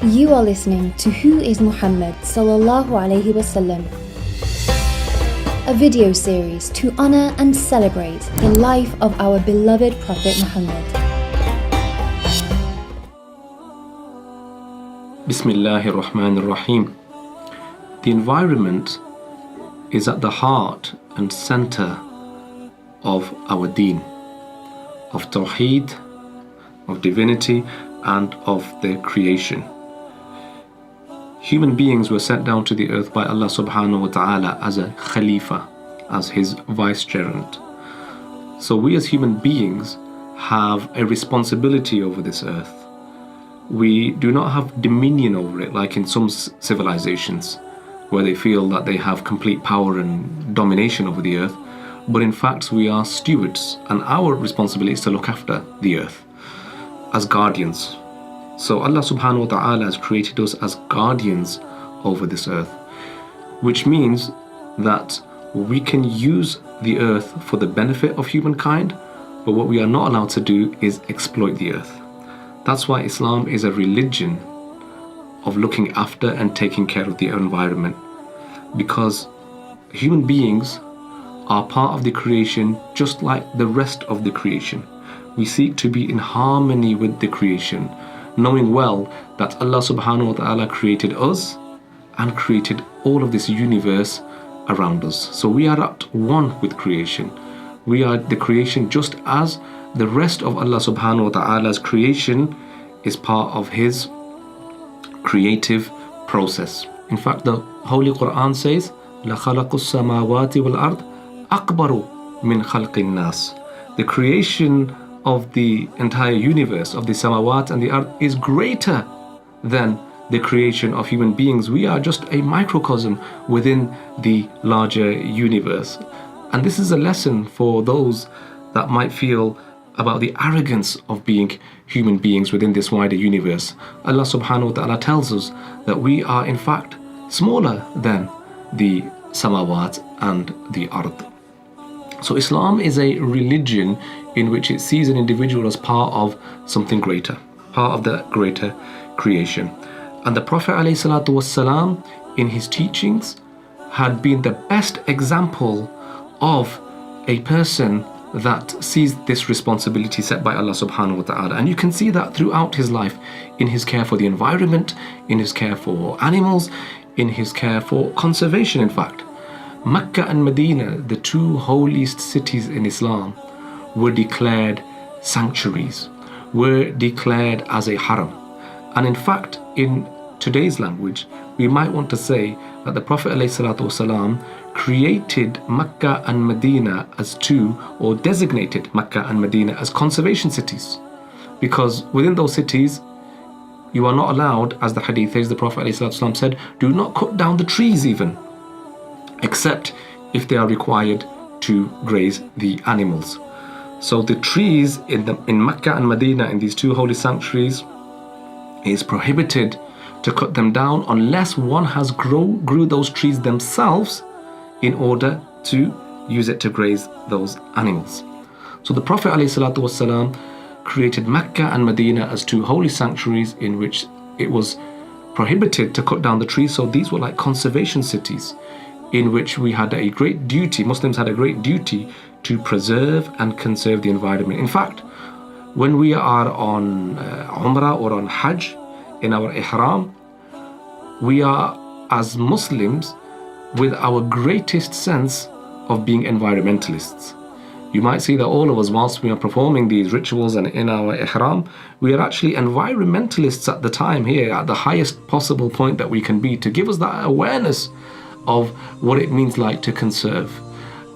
You are listening to Who is Muhammad Sallallahu Alaihi Wasallam, a video series to honor and celebrate the life of our beloved Prophet Muhammad. Bismillahir Rahmanir Rahim. The environment is at the heart and center of our deen, of Tawheed, of divinity, and of the creation. Human beings were sent down to the earth by Allah subhanahu wa ta'ala as a Khalifa, as his vicegerent. So we as human beings have a responsibility over this earth. We do not have dominion over it like in some civilizations where they feel that they have complete power and domination over the earth, but in fact we are stewards, and our responsibility is to look after the earth as guardians. So Allah subhanahu wa ta'ala has created us as guardians over this earth, which means that we can use the earth for the benefit of humankind, but what we are not allowed to do is exploit the earth. That's why Islam is a religion of looking after and taking care of the environment, because human beings are part of the creation just like the rest of the creation. We seek to be in harmony with the creation, knowing well that Allah subhanahu wa ta'ala created us and created all of this universe around us. So we are at one with creation. We are the creation just as the rest of Allah subhanahu wa ta'ala's creation is part of his creative process. In fact, the Holy Qur'an says, لَخَلَقُ السَّمَاوَاتِ وَالْأَرْضِ أَكْبَرُ مِنْ خَلْقِ النَّاسِ. The creation of the entire universe, of the samawat and the earth, is greater than the creation of human beings. We are just a microcosm within the larger universe. And this is a lesson for those that might feel about the arrogance of being human beings within this wider universe. Allah subhanahu wa ta'ala tells us that we are in fact smaller than the samawat and the ard. So Islam is a religion in which it sees an individual as part of something greater, part of the greater creation. And the Prophet ﷺ in his teachings had been the best example of a person that sees this responsibility set by Allah subhanahu wa ta'ala. And you can see that throughout his life, in his care for the environment, in his care for animals, in his care for conservation. In fact, Mecca and Medina, the two holiest cities in Islam, were declared sanctuaries, were declared as a haram. And in fact, in today's language, we might want to say that the Prophet ﷺ created Mecca and Medina as two, or designated Mecca and Medina as conservation cities. Because within those cities, you are not allowed, as the hadith says, the Prophet ﷺ said, do not cut down the trees even, except if they are required to graze the animals. So the trees in Mecca and Medina, in these two holy sanctuaries, is prohibited to cut them down unless one has grew those trees themselves in order to use it to graze those animals. So the Prophet ﷺ created Mecca and Medina as two holy sanctuaries in which it was prohibited to cut down the trees. So these were like conservation cities in which we had a great duty, Muslims had a great duty to preserve and conserve the environment. In fact, when we are on Umrah or on Hajj, in our Ihram, we are as Muslims with our greatest sense of being environmentalists. You might see that all of us, whilst we are performing these rituals and in our Ihram, we are actually environmentalists at the time here, at the highest possible point that we can be, to give us that awareness of what it means like to conserve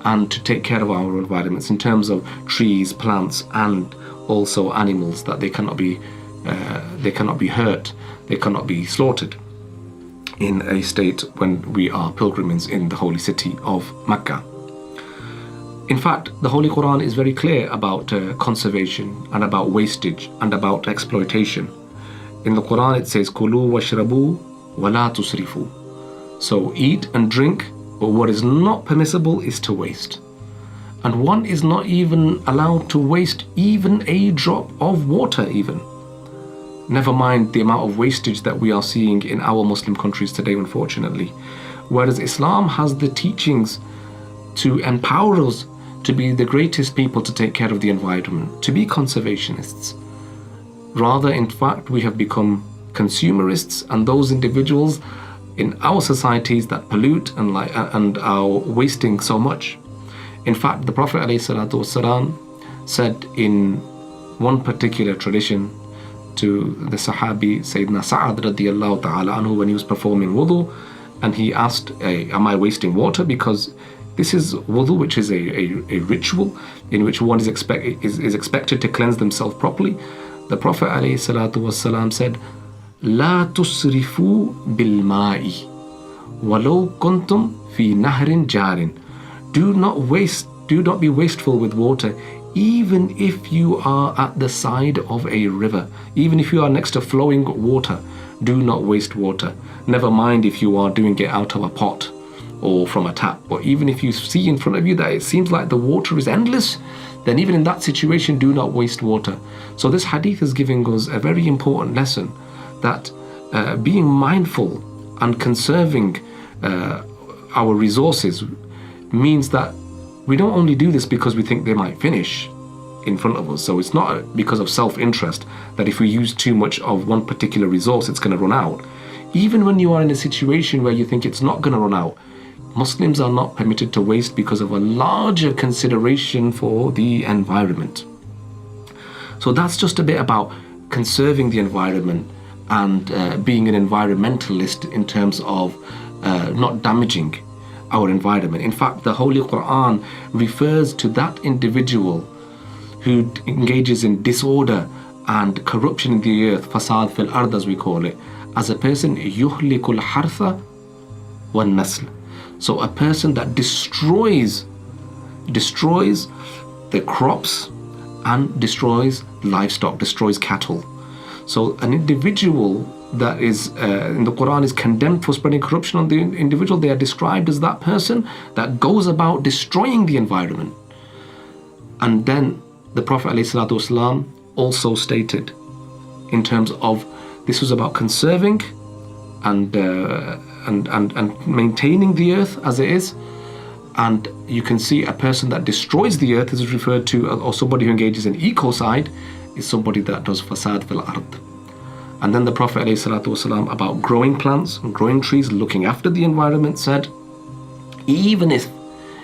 and to take care of our environments in terms of trees, plants, and also animals, that they cannot be hurt, they cannot be slaughtered in a state when we are pilgrims in the holy city of Mecca. In fact, the Holy Qur'an is very clear about conservation and about wastage and about exploitation. In the Qur'an it says, "Kulu washrabu wa la tusrifu." So eat and drink, but what is not permissible is to waste. And one is not even allowed to waste even a drop of water even. never mind the amount of wastage that we are seeing in our Muslim countries today, unfortunately. Whereas Islam has the teachings to empower us to be the greatest people to take care of the environment, to be conservationists. Rather, in fact, we have become consumerists, and those individuals in our societies that pollute and are wasting so much. In fact, the Prophet ﷺ said in one particular tradition to the Sahabi Sayyidina Sa'ad radiyallahu ta'ala anhu, when he was performing wudu, and he asked, am I wasting water? Because this is wudu, which is a ritual in which one is expected to cleanse themselves properly. The Prophet ﷺ said, لا تسرفوا بالماء ولو كنتم في نهر جار. Do not be wasteful with water, even if you are at the side of a river, even if you are next to flowing water. Do not waste water. Never mind if you are doing it out of a pot or from a tap, or even if you see in front of you that it seems like the water is endless, then even in that situation, do not waste water. So this hadith is giving us a very important lesson, that being mindful and conserving our resources means that we don't only do this because we think they might finish in front of us. So it's not because of self-interest that if we use too much of one particular resource, it's going to run out. Even when you are in a situation where you think it's not going to run out, Muslims are not permitted to waste because of a larger consideration for the environment. So that's just a bit about conserving the environment and being an environmentalist in terms of not damaging our environment. In fact, the Holy Qur'an refers to that individual who engages in disorder and corruption in the earth, fasad fil ard as we call it, as a person yuhlikul hartha wan nasl. So a person that destroys the crops and destroys livestock, destroys cattle. So an individual that is in the Qur'an is condemned for spreading corruption on the individual. They are described as that person that goes about destroying the environment. And then the Prophet ﷺ also stated in terms of this was about conserving and maintaining the earth as it is. And you can see a person that destroys the earth is referred to, or somebody who engages in ecocide is somebody that does fasad fil ard. And then the Prophet ﷺ about growing plants and growing trees, looking after the environment, said, even if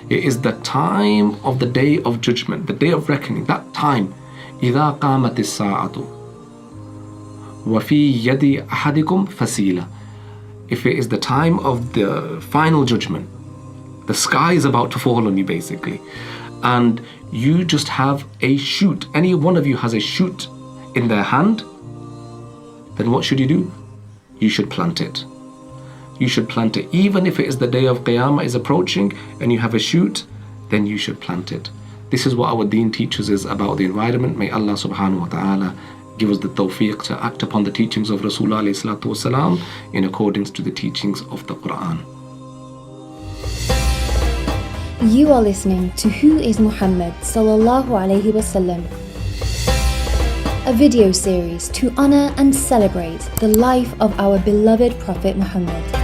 it is the time of the day of judgment, the day of reckoning, that time, إِذَا قَامَتِ السَّاعَةُ وَفِي يَدِ أَحَدِكُمْ فَسِيلًا. If it is the time of the final judgment, the sky is about to fall on you basically, and you just have a shoot, any one of you has a shoot in their hand, then what should you do? You should plant it. You should plant it. Even if it is the day of Qiyamah is approaching and you have a shoot, then you should plant it. This is what our deen teaches us about the environment. May Allah subhanahu wa ta'ala give us the tawfiq to act upon the teachings of Rasulullah alayhi salatu wasalam in accordance to the teachings of the Qur'an. You are listening to Who is Muhammad sallallahu alayhi wasallam, a video series to honor and celebrate the life of our beloved Prophet Muhammad.